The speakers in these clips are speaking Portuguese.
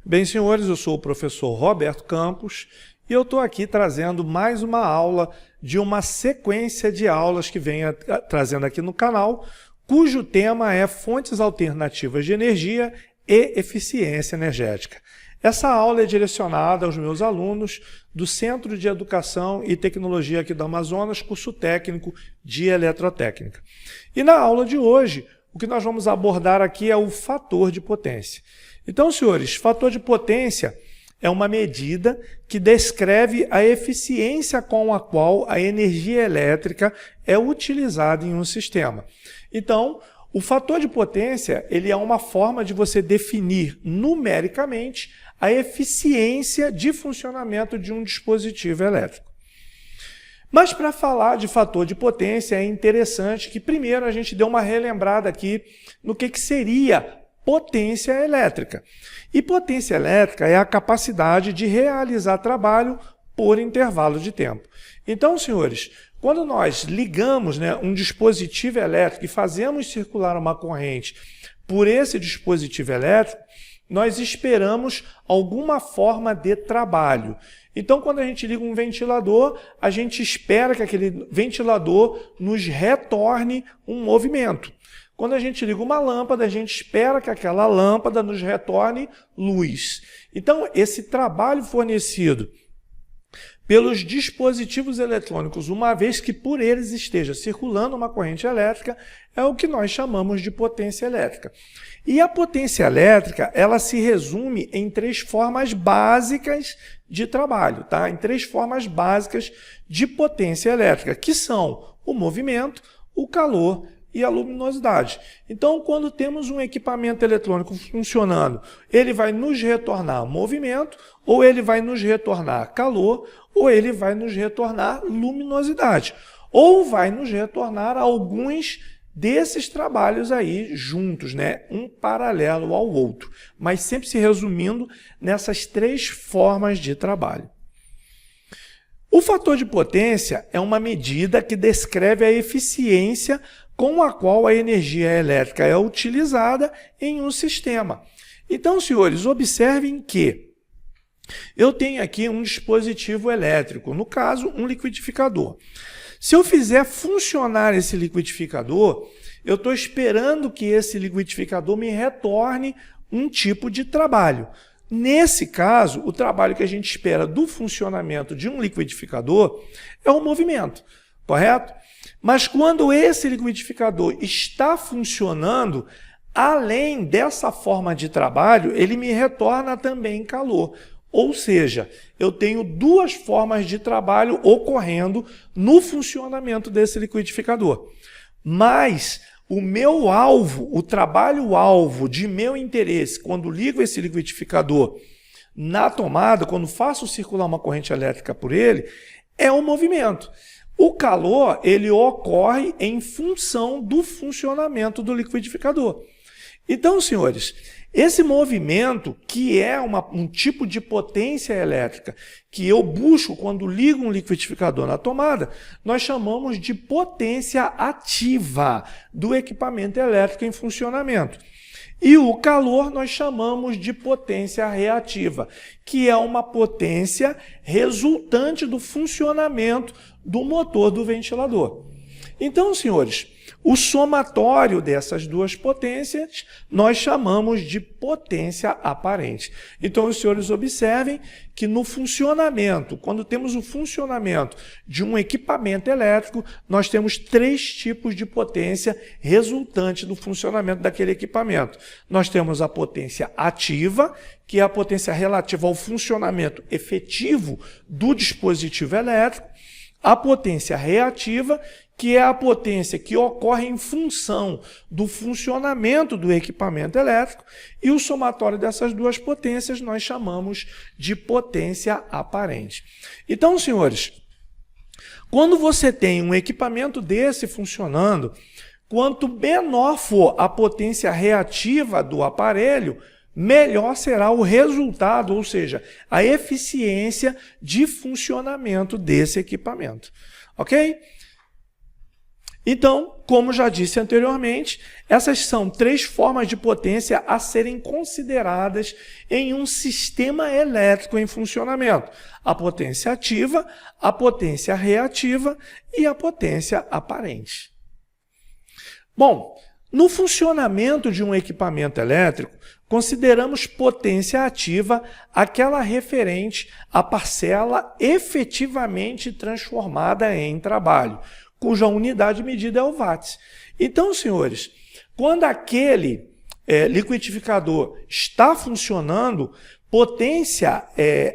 Bem, senhores, eu sou o professor Roberto Campos e eu estou aqui trazendo mais uma aula de uma sequência de aulas que venho trazendo aqui no canal, cujo tema é fontes alternativas de energia e eficiência energética. Essa aula é direcionada aos meus alunos do Centro de Educação e Tecnologia aqui do Amazonas, curso técnico de Eletrotécnica. E na aula de hoje, o que nós vamos abordar aqui é o fator de potência. Então, senhores, fator de potência é uma medida que descreve a eficiência com a qual a energia elétrica é utilizada em um sistema. Então, o fator de potência ele é uma forma de você definir numericamente a eficiência de funcionamento de um dispositivo elétrico. Mas para falar de fator de potência é interessante que primeiro a gente dê uma relembrada aqui no que seria potência elétrica. E potência elétrica é a capacidade de realizar trabalho por intervalo de tempo. Então, senhores, quando nós ligamos um dispositivo elétrico e fazemos circular uma corrente por esse dispositivo elétrico, nós esperamos alguma forma de trabalho. Então, quando a gente liga um ventilador, a gente espera que aquele ventilador nos retorne um movimento. Quando a gente liga uma lâmpada, a gente espera que aquela lâmpada nos retorne luz. Então, esse trabalho fornecido pelos dispositivos eletrônicos, uma vez que por eles esteja circulando uma corrente elétrica, é o que nós chamamos de potência elétrica. E a potência elétrica, ela se resume em três formas básicas de trabalho, tá? Em três formas básicas de potência elétrica, que são o movimento, o calor e a luminosidade. Então, quando temos um equipamento eletrônico funcionando, ele vai nos retornar movimento, ou ele vai nos retornar calor, ou ele vai nos retornar luminosidade, ou vai nos retornar alguns desses trabalhos aí juntos, um paralelo ao outro, mas sempre se resumindo nessas três formas de trabalho. O fator de potência é uma medida que descreve a eficiência com a qual a energia elétrica é utilizada em um sistema. Então, senhores, observem que eu tenho aqui um dispositivo elétrico, no caso, um liquidificador. Se eu fizer funcionar esse liquidificador, eu estou esperando que esse liquidificador me retorne um tipo de trabalho. Nesse caso, o trabalho que a gente espera do funcionamento de um liquidificador é o movimento, correto? Mas quando esse liquidificador está funcionando, além dessa forma de trabalho, ele me retorna também calor. Ou seja, eu tenho duas formas de trabalho ocorrendo no funcionamento desse liquidificador. Mas o meu alvo, o trabalho-alvo de meu interesse, quando ligo esse liquidificador na tomada, quando faço circular uma corrente elétrica por ele, é o movimento. O calor, ele ocorre em função do funcionamento do liquidificador. Então, senhores, esse movimento, que é um tipo de potência elétrica que eu busco quando ligo um liquidificador na tomada, nós chamamos de potência ativa do equipamento elétrico em funcionamento. E o calor nós chamamos de potência reativa, que é uma potência resultante do funcionamento do motor do ventilador. Então, senhores, o somatório dessas duas potências nós chamamos de potência aparente. Então, os senhores observem que no funcionamento, quando temos o funcionamento de um equipamento elétrico, nós temos três tipos de potência resultante do funcionamento daquele equipamento. Nós temos a potência ativa, que é a potência relativa ao funcionamento efetivo do dispositivo elétrico, a potência reativa, que é a potência que ocorre em função do funcionamento do equipamento elétrico, e o somatório dessas duas potências nós chamamos de potência aparente. Então, senhores, quando você tem um equipamento desse funcionando, quanto menor for a potência reativa do aparelho, melhor será o resultado, ou seja, a eficiência de funcionamento desse equipamento. Ok? Então, como já disse anteriormente, essas são 3 formas de potência a serem consideradas em um sistema elétrico em funcionamento: a potência ativa, a potência reativa e a potência aparente. Bom, no funcionamento de um equipamento elétrico, consideramos potência ativa aquela referente à parcela efetivamente transformada em trabalho, cuja unidade medida é o watts. Então, senhores, quando aquele liquidificador está funcionando, potência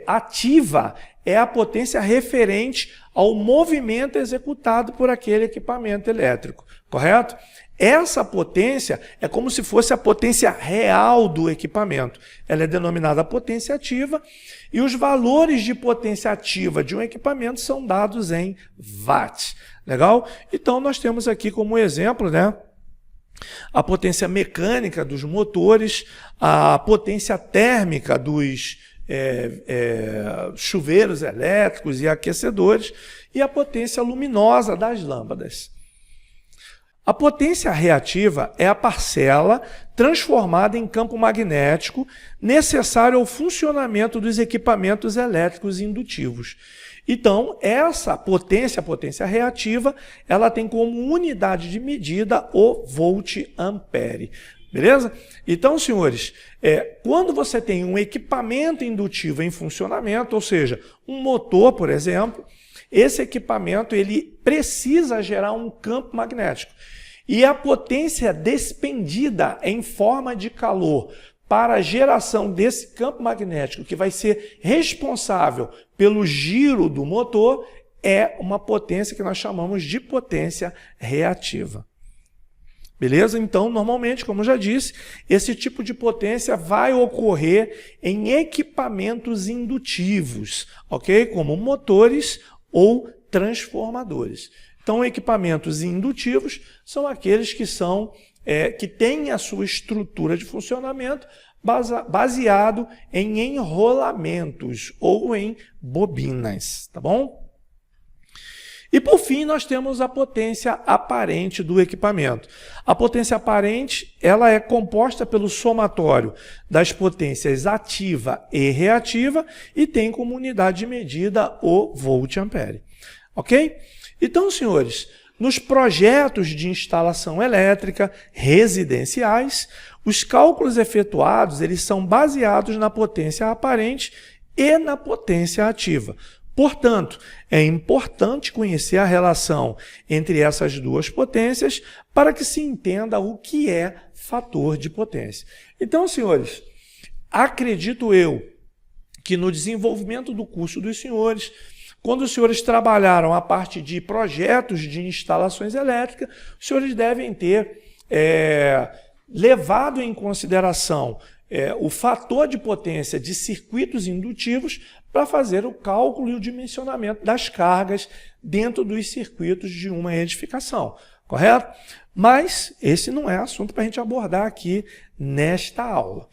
ativa é a potência referente ao movimento executado por aquele equipamento elétrico, correto? Essa potência é como se fosse a potência real do equipamento. Ela é denominada potência ativa e os valores de potência ativa de um equipamento são dados em watts. Legal? Então, nós temos aqui como exemplo, né, a potência mecânica dos motores, a potência térmica dos chuveiros elétricos e aquecedores e a potência luminosa das lâmpadas. A potência reativa é a parcela transformada em campo magnético necessário ao funcionamento dos equipamentos elétricos indutivos. Então, essa potência, a potência reativa, ela tem como unidade de medida o volt-ampere. Beleza? Então, senhores, quando você tem um equipamento indutivo em funcionamento, ou seja, um motor, por exemplo, esse equipamento ele precisa gerar um campo magnético. E a potência despendida em forma de calor para a geração desse campo magnético, que vai ser responsável pelo giro do motor, é uma potência que nós chamamos de potência reativa. Beleza? Então, normalmente, como eu já disse, esse tipo de potência vai ocorrer em equipamentos indutivos, ok? Como motores ou transformadores. Então, equipamentos indutivos são aqueles que que têm a sua estrutura de funcionamento baseado em enrolamentos ou em bobinas, tá bom? E por fim, nós temos a potência aparente do equipamento. A potência aparente, ela é composta pelo somatório das potências ativa e reativa e tem como unidade de medida o volt-ampere. Ok? Então, senhores, nos projetos de instalação elétrica residenciais, os cálculos efetuados eles são baseados na potência aparente e na potência ativa. Portanto, é importante conhecer a relação entre essas duas potências para que se entenda o que é fator de potência. Então, senhores, acredito eu que no desenvolvimento do curso dos senhores, quando os senhores trabalharam a parte de projetos de instalações elétricas, os senhores devem ter levado em consideração o fator de potência de circuitos indutivos para fazer o cálculo e o dimensionamento das cargas dentro dos circuitos de uma edificação, correto? Mas esse não é assunto para a gente abordar aqui nesta aula.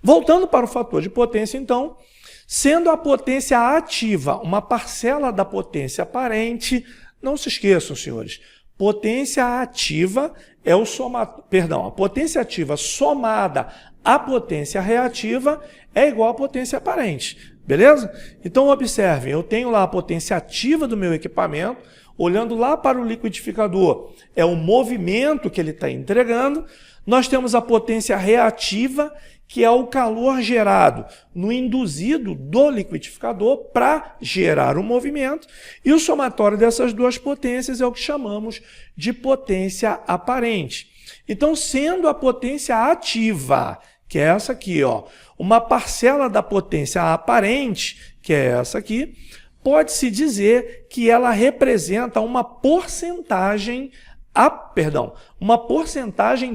Voltando para o fator de potência, então, sendo a potência ativa uma parcela da potência aparente, não se esqueçam, senhores, potência ativa é a potência ativa somada à potência reativa é igual à potência aparente. Beleza? Então, observem, eu tenho lá a potência ativa do meu equipamento, olhando lá para o liquidificador, é o movimento que ele está entregando. Nós temos a potência reativa, que é o calor gerado no induzido do liquidificador para gerar o movimento, e o somatório dessas duas potências é o que chamamos de potência aparente. Então, sendo a potência ativa, que é essa aqui, ó, uma parcela da potência aparente, que é essa aqui, pode-se dizer que ela representa uma porcentagem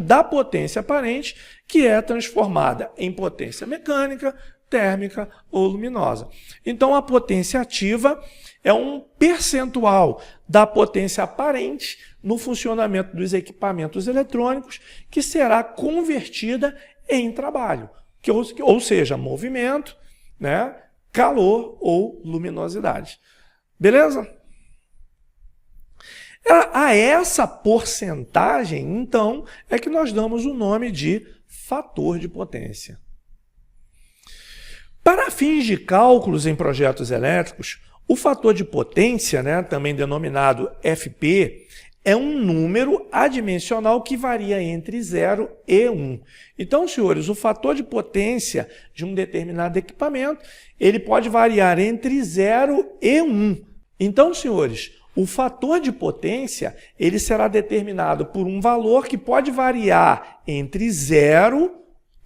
da potência aparente que é transformada em potência mecânica, térmica ou luminosa. Então, a potência ativa é um percentual da potência aparente no funcionamento dos equipamentos eletrônicos que será convertida em trabalho, ou seja, movimento, né, calor ou luminosidade. Beleza? A essa porcentagem, então, é que nós damos o nome de fator de potência. Para fins de cálculos em projetos elétricos, o fator de potência, também denominado FP, é um número adimensional que varia entre 0 e 1. Então, senhores, o fator de potência de um determinado equipamento, ele pode variar entre 0 e 1. Então, senhores, o fator de potência, ele será determinado por um valor que pode variar entre 0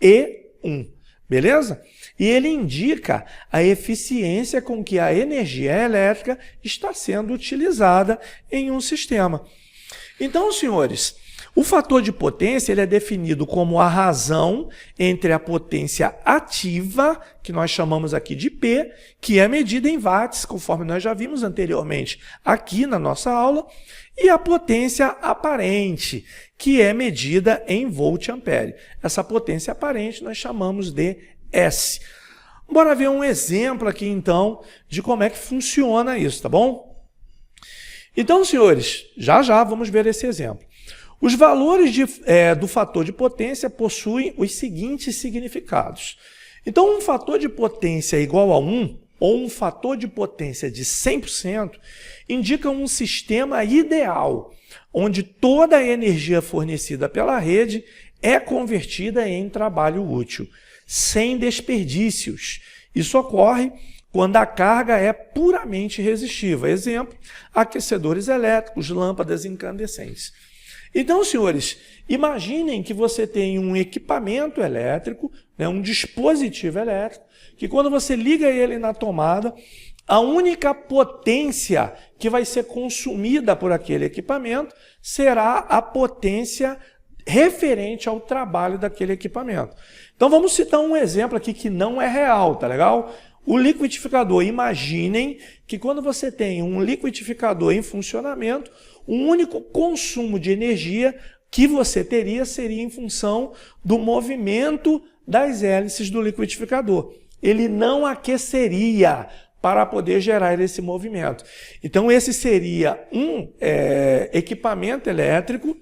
e 1. Beleza? E ele indica a eficiência com que a energia elétrica está sendo utilizada em um sistema. Então, senhores, o fator de potência ele é definido como a razão entre a potência ativa, que nós chamamos aqui de P, que é medida em watts, conforme nós já vimos anteriormente aqui na nossa aula, e a potência aparente, que é medida em volt-ampere. Essa potência aparente nós chamamos de S. Bora ver um exemplo aqui, então, de como é que funciona isso, tá bom? Então, senhores, já vamos ver esse exemplo. Os valores do fator de potência possuem os seguintes significados. Então, um fator de potência igual a 1, ou um fator de potência de 100%, indica um sistema ideal, onde toda a energia fornecida pela rede é convertida em trabalho útil, sem desperdícios. Isso ocorre quando a carga é puramente resistiva. Exemplo, aquecedores elétricos, lâmpadas incandescentes. Então, senhores, imaginem que você tem um equipamento elétrico, um dispositivo elétrico, que quando você liga ele na tomada, a única potência que vai ser consumida por aquele equipamento será a potência referente ao trabalho daquele equipamento. Então, vamos citar um exemplo aqui que não é real, tá legal? O liquidificador. Imaginem que quando você tem um liquidificador em funcionamento, o único consumo de energia que você teria seria em função do movimento das hélices do liquidificador. Ele não aqueceria para poder gerar esse movimento. Então, esse seria um equipamento elétrico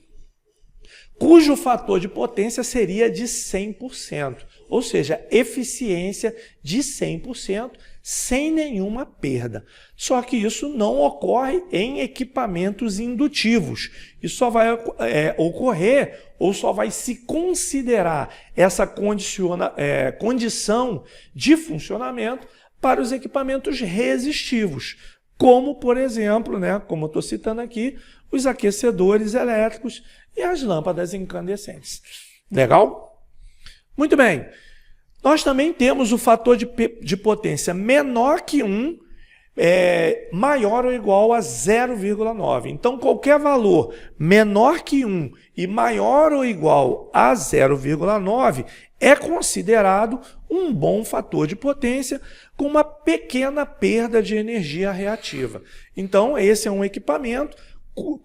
cujo fator de potência seria de 100%, ou seja, eficiência de 100%, sem nenhuma perda. Só que isso não ocorre em equipamentos indutivos. Isso só vai ocorrer ou só vai se considerar essa condição de funcionamento para os equipamentos resistivos, como, por exemplo, como eu estou citando aqui, os aquecedores elétricos e as lâmpadas incandescentes. Legal? Muito bem. Nós também temos o fator de potência menor que 1, maior ou igual a 0,9. Então, qualquer valor menor que 1 e maior ou igual a 0,9 é considerado um bom fator de potência com uma pequena perda de energia reativa. Então, esse é um equipamento,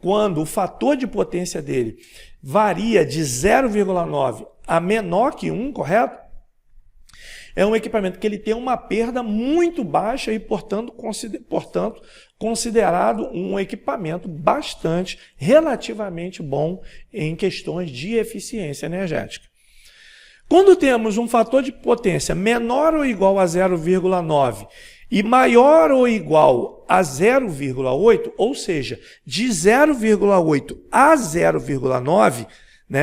quando o fator de potência dele varia de 0,9 a menor que 1, correto? É um equipamento que ele tem uma perda muito baixa e, portanto, considerado um equipamento relativamente bom em questões de eficiência energética. Quando temos um fator de potência menor ou igual a 0,9 e maior ou igual a 0,8, ou seja, de 0,8 a 0,9,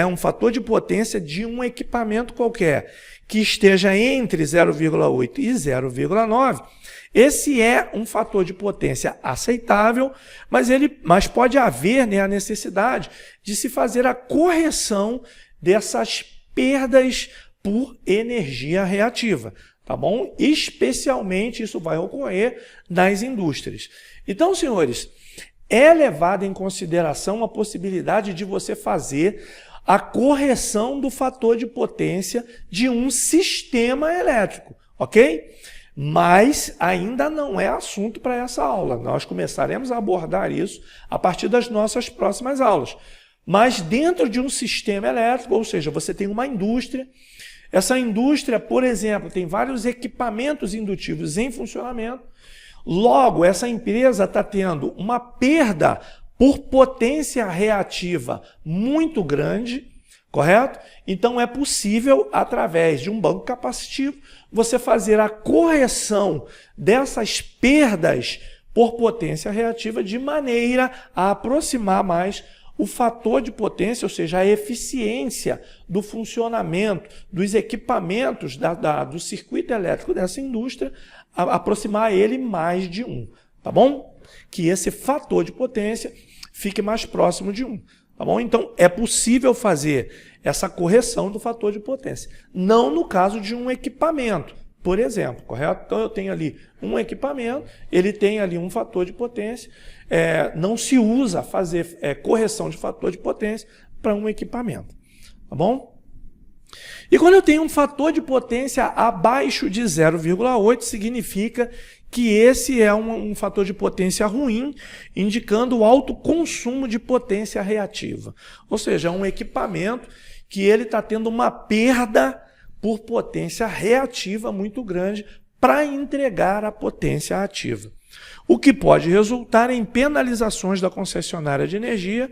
um fator de potência de um equipamento qualquer que esteja entre 0,8 e 0,9, esse é um fator de potência aceitável, mas pode haver a necessidade de se fazer a correção dessas perdas por energia reativa. Tá bom? Especialmente isso vai ocorrer nas indústrias. Então, senhores, é levada em consideração a possibilidade de você fazer a correção do fator de potência de um sistema elétrico, ok? Mas ainda não é assunto para essa aula. Nós começaremos a abordar isso a partir das nossas próximas aulas. Mas dentro de um sistema elétrico, ou seja, você tem uma indústria. Essa indústria, por exemplo, tem vários equipamentos indutivos em funcionamento. Logo, essa empresa está tendo uma perda por potência reativa muito grande, correto? Então é possível, através de um banco capacitivo, você fazer a correção dessas perdas por potência reativa de maneira a aproximar mais o fator de potência, ou seja, a eficiência do funcionamento dos equipamentos do circuito elétrico dessa indústria, aproximar ele mais de 1, tá bom? Que esse fator de potência fique mais próximo de 1, tá bom? Então, é possível fazer essa correção do fator de potência. Não no caso de um equipamento, por exemplo, correto? Então, eu tenho ali um equipamento, ele tem ali um fator de potência, não se usa fazer correção de fator de potência para um equipamento, tá bom? E quando eu tenho um fator de potência abaixo de 0,8, significa que esse é um fator de potência ruim, indicando o alto consumo de potência reativa. Ou seja, é um equipamento que ele está tendo uma perda por potência reativa muito grande para entregar a potência ativa. O que pode resultar em penalizações da concessionária de energia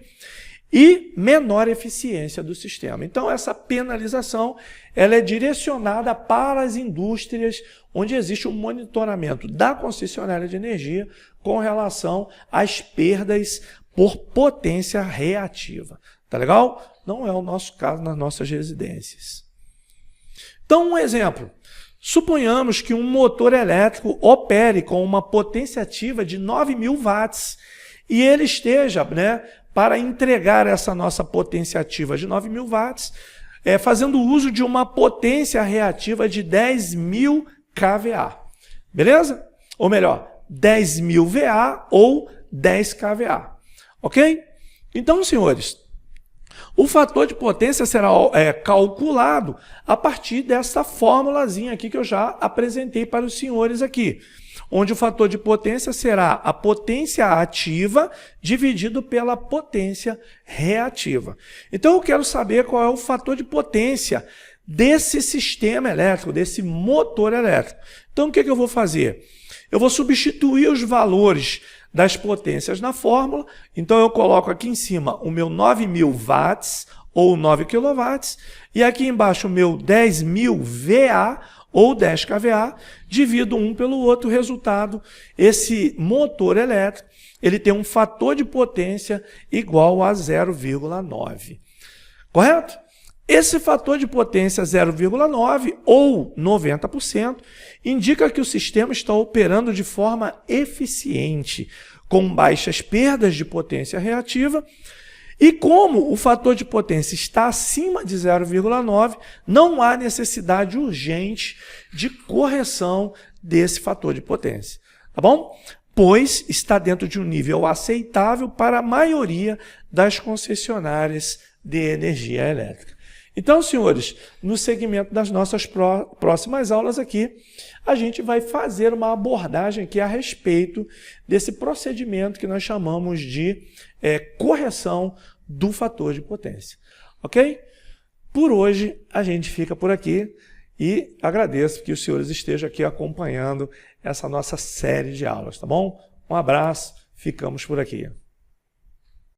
e menor eficiência do sistema. Então, essa penalização ela é direcionada para as indústrias onde existe um monitoramento da concessionária de energia com relação às perdas por potência reativa. Tá legal? Não é o nosso caso nas nossas residências. Então, um exemplo. Suponhamos que um motor elétrico opere com uma potência ativa de 9.000 watts e ele esteja, para entregar essa nossa potência ativa de 9.000 watts, fazendo uso de uma potência reativa de 10.000 kVA. Beleza? Ou melhor, 10.000 VA ou 10 kVA. Ok? Então, senhores, o fator de potência será calculado a partir dessa formulazinha aqui que eu já apresentei para os senhores aqui, onde o fator de potência será a potência ativa dividido pela potência reativa. Então eu quero saber qual é o fator de potência desse sistema elétrico, desse motor elétrico. Então o que eu vou fazer? Eu vou substituir os valores das potências na fórmula, então eu coloco aqui em cima o meu 9.000 watts ou 9 kW e aqui embaixo o meu 10.000 VA ou 10 kVA, divido um pelo outro, resultado, esse motor elétrico, ele tem um fator de potência igual a 0,9. Correto? Esse fator de potência 0,9 ou 90% indica que o sistema está operando de forma eficiente, com baixas perdas de potência reativa, e como o fator de potência está acima de 0,9, não há necessidade urgente de correção desse fator de potência. Tá bom? Pois está dentro de um nível aceitável para a maioria das concessionárias de energia elétrica. Então, senhores, no segmento das nossas próximas aulas aqui, a gente vai fazer uma abordagem aqui a respeito desse procedimento que nós chamamos de correção do fator de potência. Ok? Por hoje, a gente fica por aqui e agradeço que os senhores estejam aqui acompanhando essa nossa série de aulas, tá bom? Um abraço, ficamos por aqui.